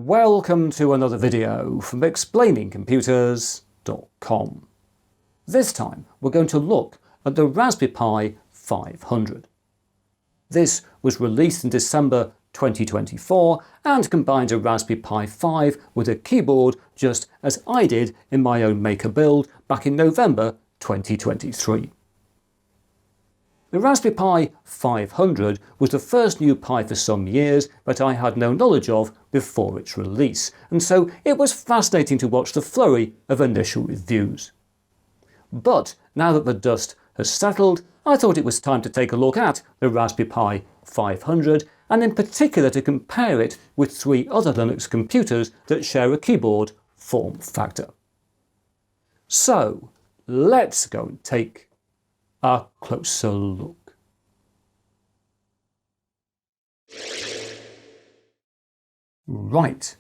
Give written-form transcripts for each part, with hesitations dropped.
Welcome to another video from ExplainingComputers.com. This time we're going to look at the Raspberry Pi 500. This was released in December 2024 and combines a Raspberry Pi 5 with a keyboard, just as I did in my own Maker build back in November 2023. The Raspberry Pi 500 was the first new Pi for some years that I had no knowledge of before its release, and so it was fascinating to watch the flurry of initial reviews. But now that the dust has settled, I thought it was time to take a look at the Raspberry Pi 500, and in particular to compare it with three other Linux computers that share a keyboard form factor. So let's go and take a closer look. Right,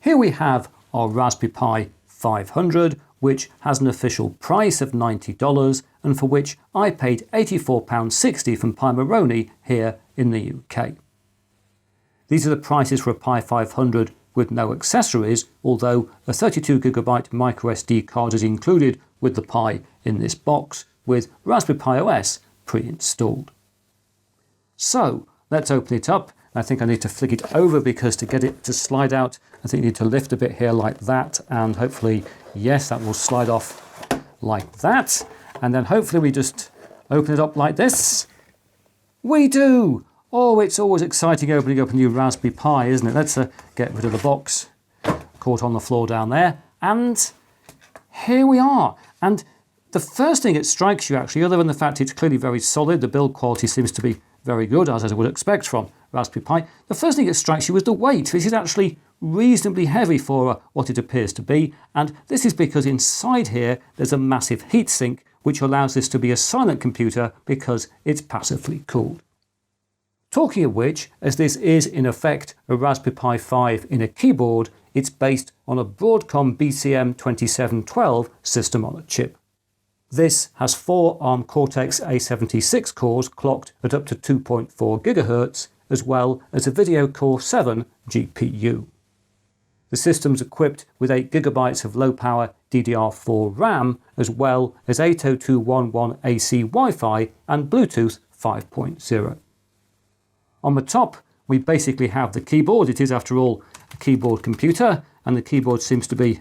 here we have our Raspberry Pi 500, which has an official price of $90 and for which I paid £84.60 from Pi Moroni here in the UK. These are the prices for a Pi 500 with no accessories, although a 32GB microSD card is included with the Pi in this box, with Raspberry Pi OS pre-installed. So let's open it up. I think I need to flick it over because to get it to slide out, I think you need to lift a bit here like that, and hopefully, yes, that will slide off like that. And then hopefully we just open it up like this. We do! Oh, it's always exciting opening up a new Raspberry Pi, isn't it? Let's get rid of the box caught on the floor down there. And here we are. And the first thing it strikes you, actually, other than the fact it's clearly very solid, the build quality seems to be very good, as I would expect from Raspberry Pi. The first thing that strikes you is the weight. This is actually reasonably heavy for what it appears to be, and this is because inside here there's a massive heatsink which allows this to be a silent computer because it's passively cooled. Talking of which, as this is in effect a Raspberry Pi 5 in a keyboard, it's based on a Broadcom BCM2712 system on a chip. This has 4 ARM Cortex-A76 cores clocked at up to 2.4 GHz, as well as a Video Core 7 GPU. The system's equipped with 8GB of low-power DDR4 RAM, as well as 802.11 AC Wi-Fi and Bluetooth 5.0. On the top, we basically have the keyboard. It is, after all, a keyboard computer, and the keyboard seems to be,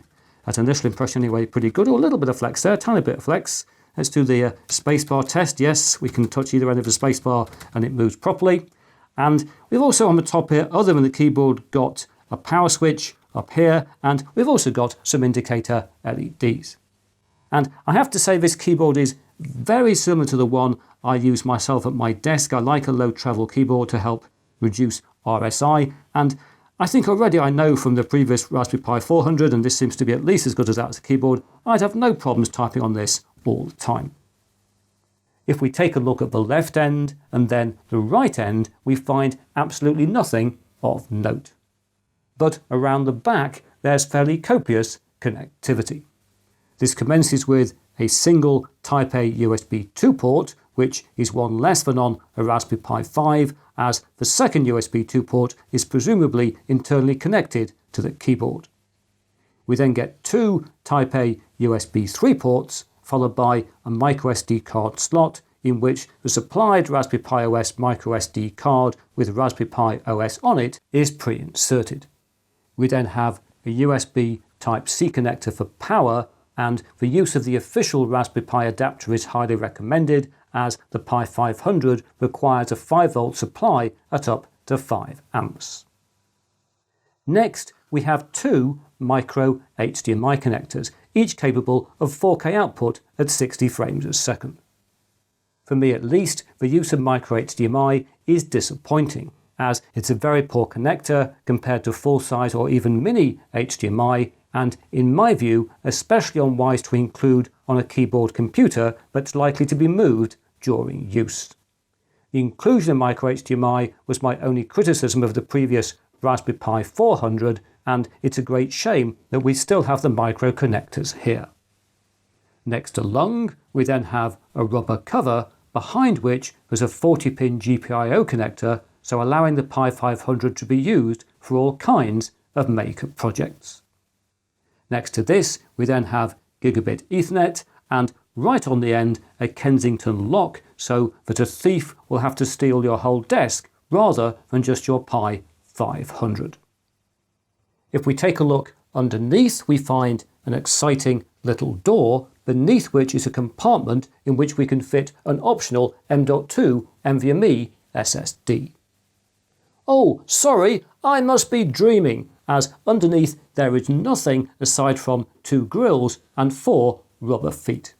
at initial impression anyway, pretty good. Oh, a little bit of flex there, a tiny bit of flex. Let's do the spacebar test. Yes, we can touch either end of the spacebar and it moves properly. And we've also on the top here, other than the keyboard, got a power switch up here, and we've also got some indicator LEDs. And I have to say this keyboard is very similar to the one I use myself at my desk. I like a low travel keyboard to help reduce RSI, and I think already I know from the previous Raspberry Pi 400, and this seems to be at least as good as that as a keyboard, I'd have no problems typing on this all the time. If we take a look at the left end and then the right end, we find absolutely nothing of note. But around the back, there's fairly copious connectivity. This commences with a single Type A USB 2 port, which is one less than on a Raspberry Pi 5, as the second USB 2 port is presumably internally connected to the keyboard. We then get 2 Type A USB 3 ports, followed by a microSD card slot in which the supplied Raspberry Pi OS microSD card with Raspberry Pi OS on it is pre-inserted. We then have a USB Type-C connector for power, and the use of the official Raspberry Pi adapter is highly recommended, as the Pi 500 requires a 5V supply at up to 5 amps. Next, we have 2 micro HDMI connectors, each capable of 4K output at 60 frames a second. For me at least, the use of micro HDMI is disappointing, as it's a very poor connector compared to full-size or even mini HDMI, and in my view, especially unwise to include on a keyboard computer that's likely to be moved during use. The inclusion of micro HDMI was my only criticism of the previous Raspberry Pi 400, and it's a great shame that we still have the micro connectors here. Next to lung, we then have a rubber cover, behind which there's a 40-pin GPIO connector, so allowing the Pi 500 to be used for all kinds of Maker projects. Next to this, we then have Gigabit Ethernet, and right on the end, a Kensington lock, so that a thief will have to steal your whole desk rather than just your Pi 500. If we take a look underneath, we find an exciting little door, beneath which is a compartment in which we can fit an optional M.2 NVMe SSD. Oh, sorry, I must be dreaming, as underneath there is nothing aside from 2 grills and 4 rubber feet.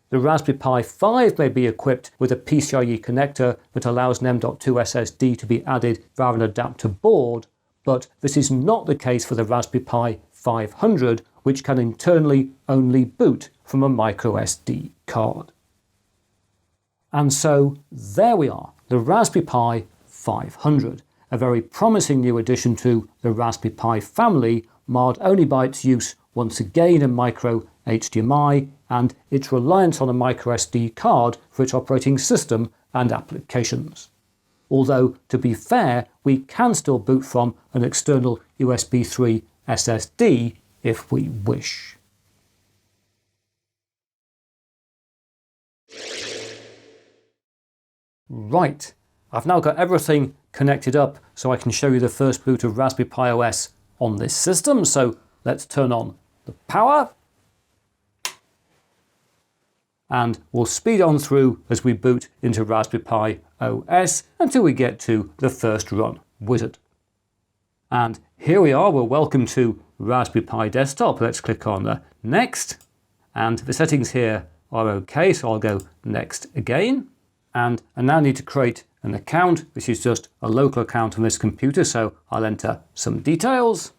The Raspberry Pi 5 may be equipped with a PCIe connector that allows an M.2 SSD to be added via an adapter board, but this is not the case for the Raspberry Pi 500, which can internally only boot from a microSD card. And so there we are, the Raspberry Pi 500, a very promising new addition to the Raspberry Pi family, marred only by its use once again in micro HDMI and its reliance on a microSD card for its operating system and applications. Although, to be fair, we can still boot from an external USB 3 SSD if we wish. Right, I've now got everything connected up so I can show you the first boot of Raspberry Pi OS on this system, so let's turn on the power. And we'll speed on through as we boot into Raspberry Pi OS until we get to the first run wizard. And here we are, we're welcome to Raspberry Pi desktop. Let's click on the next, and the settings here are okay, so I'll go next again. And I now need to create an account. This is just a local account on this computer, so I'll enter some details.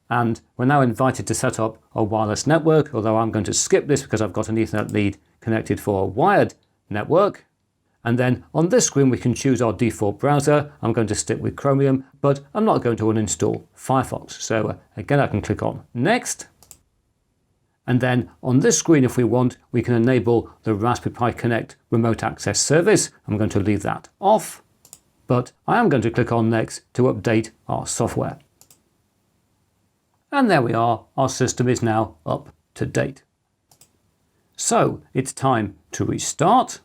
And we're now invited to set up a wireless network, although I'm going to skip this because I've got an Ethernet lead connected for a wired network. And then on this screen we can choose our default browser. I'm going to stick with Chromium, but I'm not going to uninstall Firefox. So again, I can click on Next. And then on this screen, if we want, we can enable the Raspberry Pi Connect remote access service. I'm going to leave that off, but I am going to click on Next to update our software. And there we are, our system is now up to date. So it's time to restart.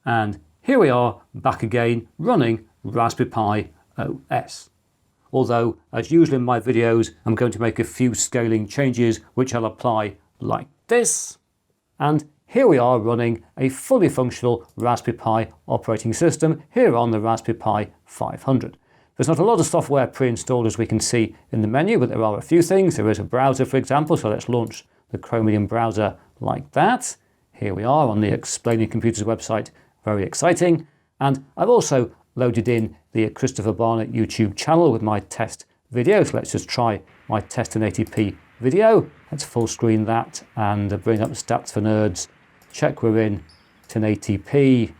And here we are back again running Raspberry Pi OS. Although, as usual in my videos, I'm going to make a few scaling changes which I'll apply like this. And here we are running a fully functional Raspberry Pi operating system here on the Raspberry Pi 500. There's not a lot of software pre-installed as we can see in the menu, but there are a few things. There is a browser, for example, so let's launch the Chromium browser like that. Here we are on the Explaining Computers website, very exciting. And I've also loaded in the Christopher Barnett YouTube channel with my test video. So let's just try my test in 1080p video. Let's full screen that and bring up Stats for Nerds. Check we're in 1080p.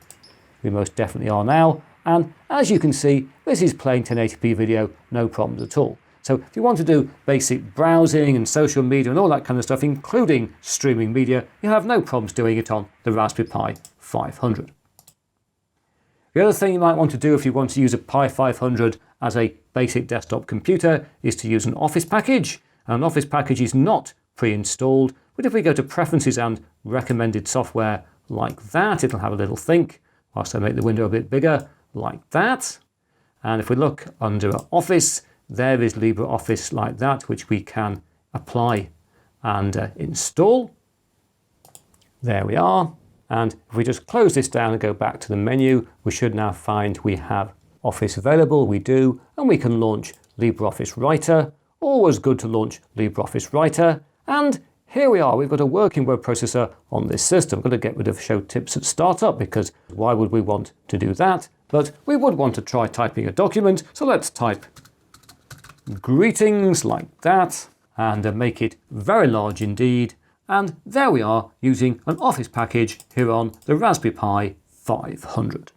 We most definitely are now. And as you can see, this is playing 1080p video, no problems at all. So if you want to do basic browsing and social media and all that kind of stuff, including streaming media, you have no problems doing it on the Raspberry Pi 500. The other thing you might want to do if you want to use a Pi 500 as a basic desktop computer is to use an Office package. An Office package is not pre-installed, but if we go to Preferences and Recommended Software like that, it'll have a little think, whilst I make the window a bit bigger, like that. And if we look under Office, there is LibreOffice like that, which we can apply and install. There we are. And if we just close this down and go back to the menu, we should now find we have Office available. We do, and we can launch LibreOffice Writer. Always good to launch LibreOffice Writer. And here we are, we've got a working word processor on this system. I'm going to get rid of Show Tips at Startup because why would we want to do that? But we would want to try typing a document, so let's type greetings like that and make it very large indeed. And there we are using an Office package here on the Raspberry Pi 500.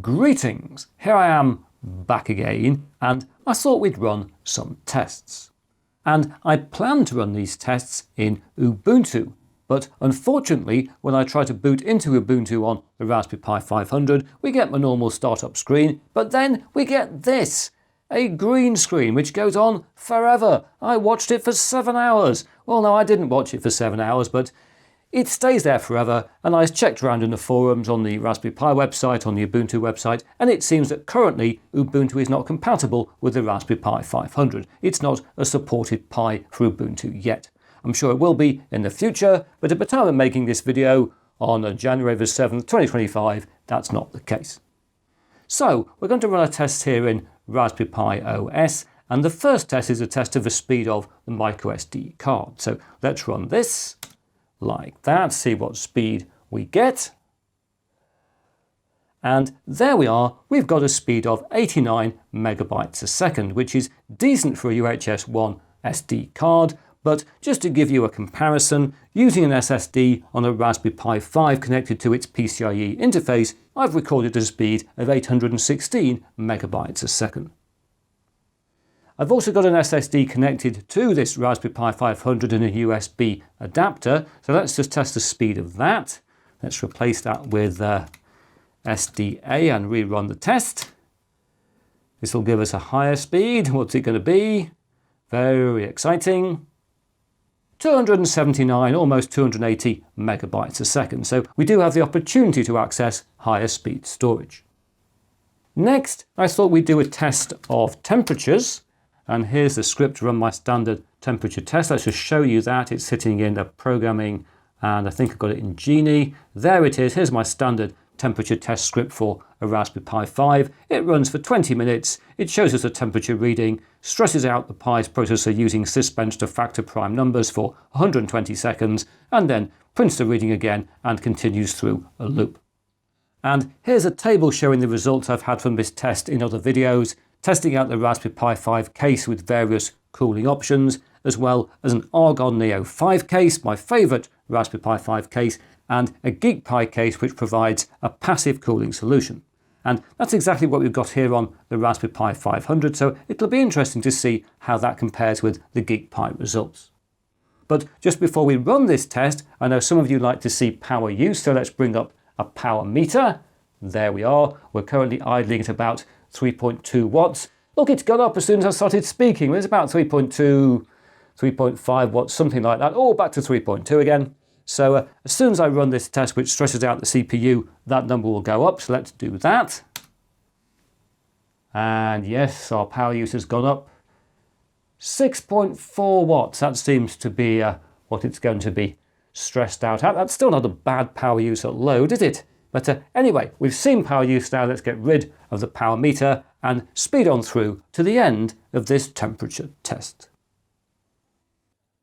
Greetings! Here I am back again, and I thought we'd run some tests. And I plan to run these tests in Ubuntu But unfortunately, when I try to boot into Ubuntu on the Raspberry Pi 500, we get my normal startup screen, but then we get this. A green screen which goes on forever. I watched it for 7 hours. Well, no, I didn't watch it for 7 hours, but it stays there forever, and I checked around in the forums on the Raspberry Pi website, on the Ubuntu website, and it seems that currently Ubuntu is not compatible with the Raspberry Pi 500. It's not a supported Pi for Ubuntu yet. I'm sure it will be in the future, but at the time of making this video, on January the 7th, 2025, that's not the case. So, we're going to run a test here in Raspberry Pi OS, and the first test is a test of the speed of the microSD card. So let's run this like that, see what speed we get. And there we are, we've got a speed of 89 megabytes a second, which is decent for a UHS 1 SD card, but just to give you a comparison, using an SSD on a Raspberry Pi 5 connected to its PCIe interface, I've recorded a speed of 816 megabytes a second. I've also got an SSD connected to this Raspberry Pi 500 in a USB adapter, so let's just test the speed of that. Let's replace that with SDA and rerun the test. This will give us a higher speed. What's it going to be? Very exciting. 279, almost 280 megabytes a second. So we do have the opportunity to access higher speed storage. Next, I thought we'd do a test of temperatures. And here's the script to run my standard temperature test. Let's just show you that. It's sitting in the programming, and I think I've got it in Genie. There it is. Here's my standard temperature test script for a Raspberry Pi 5. It runs for 20 minutes. It shows us a temperature reading, stresses out the Pi's processor using sysbench to factor prime numbers for 120 seconds, and then prints the reading again and continues through a loop. And here's a table showing the results I've had from this test in other videos, testing out the Raspberry Pi 5 case with various cooling options, as well as an Argon Neo 5 case, my favourite Raspberry Pi 5 case, and a GeekPi case which provides a passive cooling solution. And that's exactly what we've got here on the Raspberry Pi 500, so it'll be interesting to see how that compares with the GeekPi results. But just before we run this test, I know some of you like to see power use, so let's bring up a power meter. There we are. We're currently idling at about 3.2 watts. Look, it's gone up as soon as I started speaking. It's about 3.2, 3.5 watts, something like that. Oh, back to 3.2 again. So as soon as I run this test, which stresses out the CPU, that number will go up. So let's do that. And yes, our power use has gone up. 6.4 watts. That seems to be what it's going to be stressed out at. That's still not a bad power use at load, is it? But anyway, we've seen power use now. Let's get rid of the power meter and speed on through to the end of this temperature test.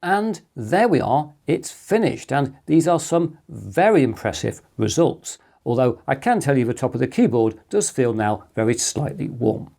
And there we are, it's finished, and these are some very impressive results, although I can tell you the top of the keyboard does feel now very slightly warm.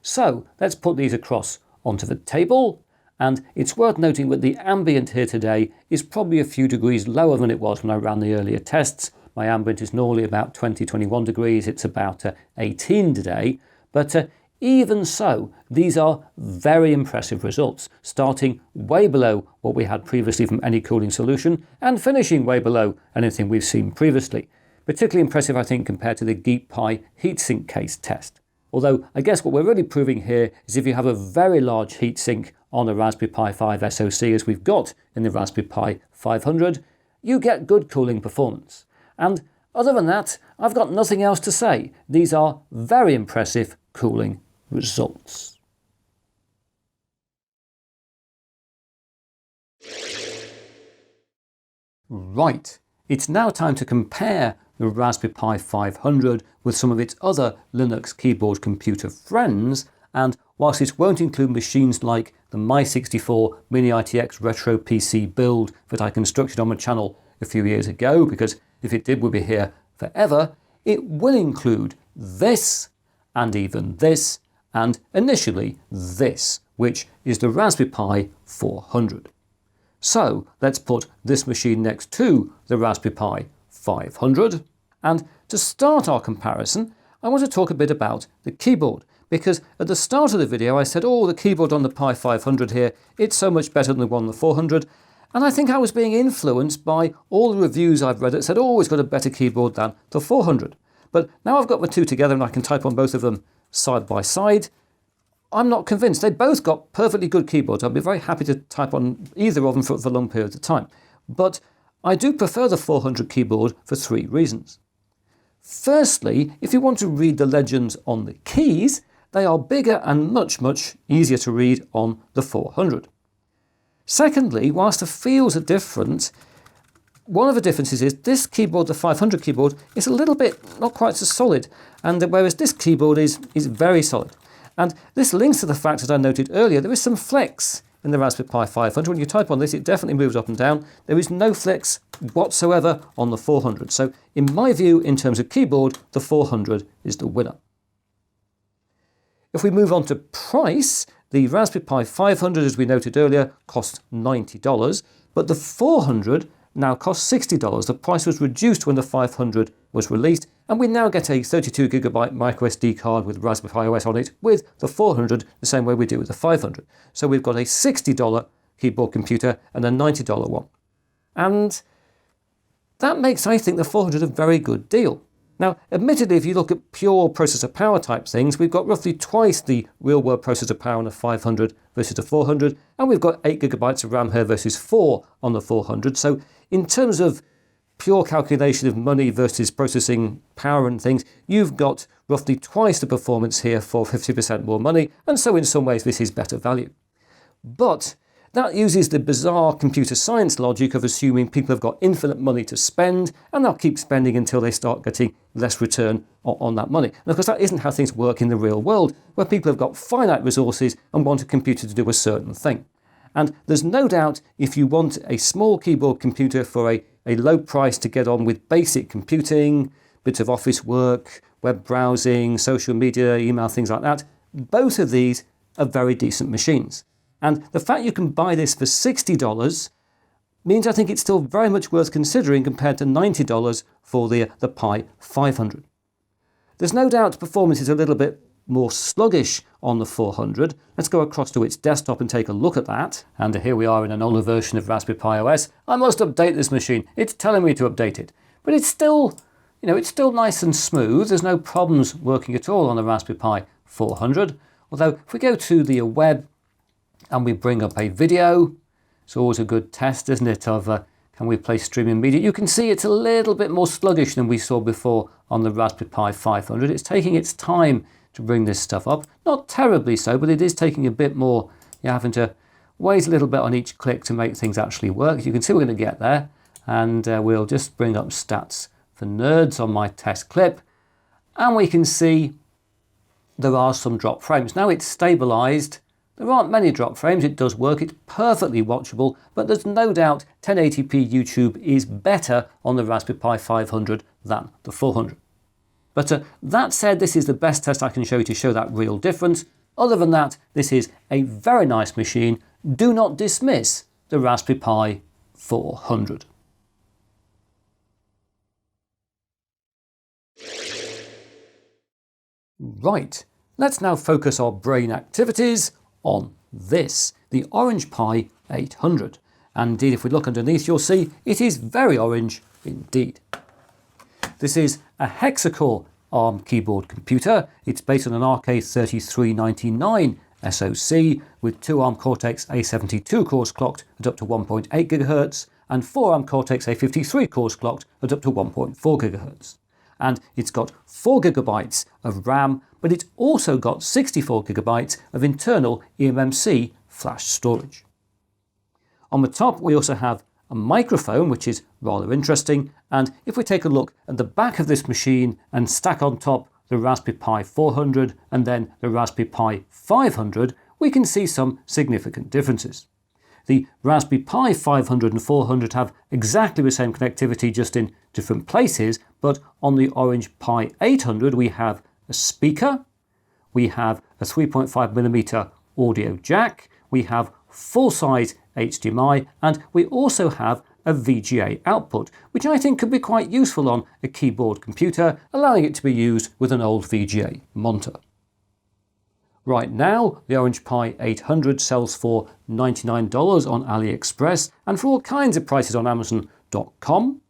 So let's put these across onto the table, and it's worth noting that the ambient here today is probably a few degrees lower than it was when I ran the earlier tests. My ambient is normally about 20-21 degrees, it's about 18 today, but even so, these are very impressive results, starting way below what we had previously from any cooling solution and finishing way below anything we've seen previously. Particularly impressive, I think, compared to the GeekPi heatsink case test. Although, I guess what we're really proving here is if you have a very large heatsink on a Raspberry Pi 5 SoC, as we've got in the Raspberry Pi 500, you get good cooling performance. And other than that, I've got nothing else to say. These are very impressive cooling results. Right, it's now time to compare the Raspberry Pi 500 with some of its other Linux keyboard computer friends, and whilst it won't include machines like the My64 Mini ITX Retro PC build that I constructed on my channel a few years ago, because if it did we'd be here forever, it will include this, and even this, and initially this, which is the Raspberry Pi 400. So let's put this machine next to the Raspberry Pi 500. And to start our comparison, I want to talk a bit about the keyboard, because at the start of the video I said, oh, the keyboard on the Pi 500 here, it's so much better than the one on the 400. And I think I was being influenced by all the reviews I've read that said, oh, it's got a better keyboard than the 400. But now I've got the two together and I can type on both of them side by side. I'm not convinced. They both got perfectly good keyboards. I'd be very happy to type on either of them for long periods of time. But I do prefer the 400 keyboard for three reasons. Firstly, if you want to read the legends on the keys, they are bigger and much, much easier to read on the 400. Secondly, whilst the feels are different, one of the differences is this keyboard, the 500 keyboard, is a little bit not quite so solid, and whereas this keyboard is very solid. And this links to the fact that I noted earlier, there is some flex in the Raspberry Pi 500. When you type on this, it definitely moves up and down. There is no flex whatsoever on the 400. So in my view, in terms of keyboard, the 400 is the winner. If we move on to price, the Raspberry Pi 500, as we noted earlier, costs $90, but the 400 now costs $60. The price was reduced when the 500 was released, and we now get a 32GB microSD card with Raspberry Pi OS on it with the 400, the same way we do with the 500. So we've got a $60 keyboard computer and a $90 one. And that makes, I think, the 400 a very good deal. Now, admittedly, if you look at pure processor power type things, we've got roughly twice the real-world processor power on the 500 versus the 400, and we've got 8GB of RAM here versus 4 on the 400. So in terms of pure calculation of money versus processing power and things, you've got roughly twice the performance here for 50% more money, and so in some ways this is better value. But that uses the bizarre computer science logic of assuming people have got infinite money to spend, and they'll keep spending until they start getting less return on that money. And of course that isn't how things work in the real world, where people have got finite resources and want a computer to do a certain thing. And there's no doubt if you want a small keyboard computer for a low price to get on with basic computing, bits of office work, web browsing, social media, email, things like that, both of these are very decent machines. And the fact you can buy this for $60 means I think it's still very much worth considering compared to $90 for the Pi 500. There's no doubt performance is a little bit more sluggish on the 400. Let's go across to its desktop and take a look at that. And here we are in an older version of Raspberry Pi OS. I must update this machine. It's telling me to update it. But it's still, it's still nice and smooth. There's no problems working at all on the Raspberry Pi 400. Although if we go to the web and we bring up a video, it's always a good test, isn't it, of can we play streaming media? You can see it's a little bit more sluggish than we saw before on the Raspberry Pi 500. It's taking its time to bring this stuff up. Not terribly so, but it is taking a bit more. You're having to wait a little bit on each click to make things actually work. You can see we're going to get there, and we'll just bring up stats for nerds on my test clip, and we can see there are some drop frames. Now it's stabilized. There aren't many drop frames. It does work. It's perfectly watchable, but there's no doubt 1080p YouTube is better on the Raspberry Pi 500 than the 400. But that said, this is the best test I can show you to show that real difference. Other than that, this is a very nice machine. Do not dismiss the Raspberry Pi 400. Right, let's now focus our brain activities on this, the Orange Pi 800. And indeed, if we look underneath, you'll see it is very orange indeed. This is a hexa-core ARM keyboard computer. It's based on an RK3399 SoC with 2 ARM Cortex A72 cores clocked at up to 1.8 GHz and 4 ARM Cortex A53 cores clocked at up to 1.4 GHz. And it's got 4 GB of RAM, but it's also got 64 GB of internal eMMC flash storage. On the top, we also have a microphone, which is rather interesting. And if we take a look at the back of this machine and stack on top the Raspberry Pi 400 and then the Raspberry Pi 500, we can see some significant differences. The Raspberry Pi 500 and 400 have exactly the same connectivity, just in different places, but on the Orange Pi 800 we have a speaker, we have a 3.5mm audio jack, we have full-size HDMI, and we also have a VGA output, which I think could be quite useful on a keyboard computer, allowing it to be used with an old VGA monitor. Right now, the Orange Pi 800 sells for $99 on AliExpress and for all kinds of prices on Amazon.com.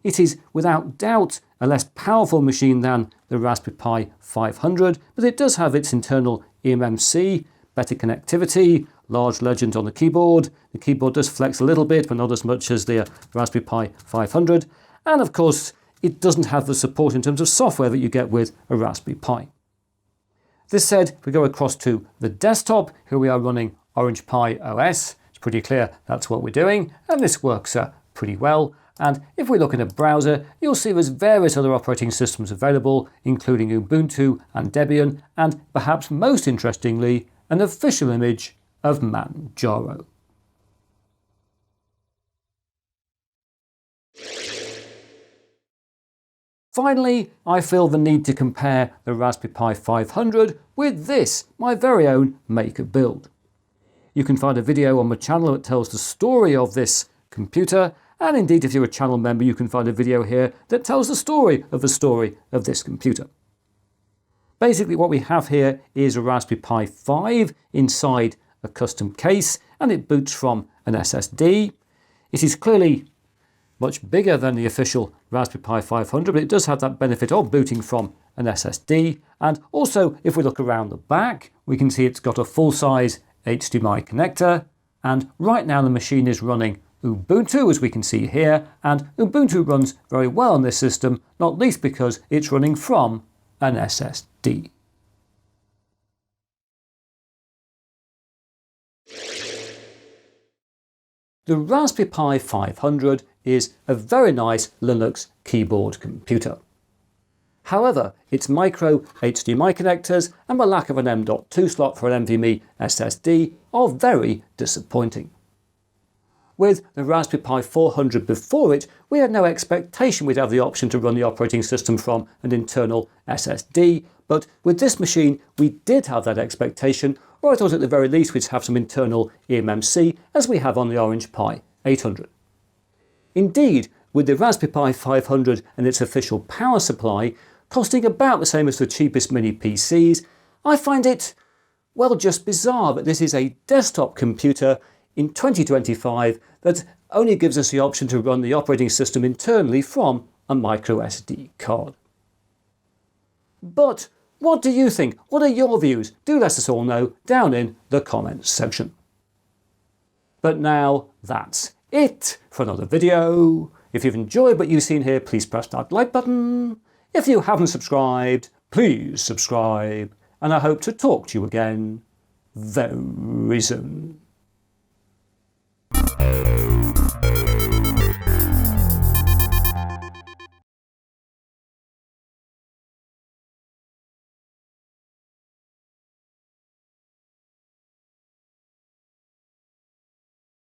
It is without doubt a less powerful machine than the Raspberry Pi 500, but it does have its internal eMMC, better connectivity, large legend on the keyboard. The keyboard does flex a little bit, but not as much as the Raspberry Pi 500. And of course, it doesn't have the support in terms of software that you get with a Raspberry Pi. This said, if we go across to the desktop, here we are running Orange Pi OS. It's pretty clear that's what we're doing, and this works pretty well. And if we look in a browser, you'll see there's various other operating systems available, including Ubuntu and Debian, and perhaps most interestingly, an official image of Manjaro. Finally, I feel the need to compare the Raspberry Pi 500 with this, my very own Maker build. You can find a video on my channel that tells the story of this computer, and indeed if you're a channel member you can find a video here that tells the story of this computer. Basically what we have here is a Raspberry Pi 5 inside a custom case, and it boots from an SSD. It is clearly much bigger than the official Raspberry Pi 500, but it does have that benefit of booting from an SSD. And also, if we look around the back, we can see it's got a full-size HDMI connector. And right now the machine is running Ubuntu, as we can see here, and Ubuntu runs very well on this system, not least because it's running from an SSD. The Raspberry Pi 500 is a very nice Linux keyboard computer. However, its micro HDMI connectors and the lack of an M.2 slot for an NVMe SSD are very disappointing. With the Raspberry Pi 400 before it, we had no expectation we'd have the option to run the operating system from an internal SSD, but with this machine we did have that expectation, or I thought at the very least we'd have some internal eMMC as we have on the Orange Pi 800. Indeed, with the Raspberry Pi 500 and its official power supply costing about the same as the cheapest mini PCs, I find it, well, just bizarre that this is a desktop computer in 2025 that only gives us the option to run the operating system internally from a micro SD card. But what do you think? What are your views? Do let us all know down in the comments section. But now that's it for another video. If you've enjoyed what you've seen here, please press that like button. If you haven't subscribed, please subscribe. And I hope to talk to you again very soon.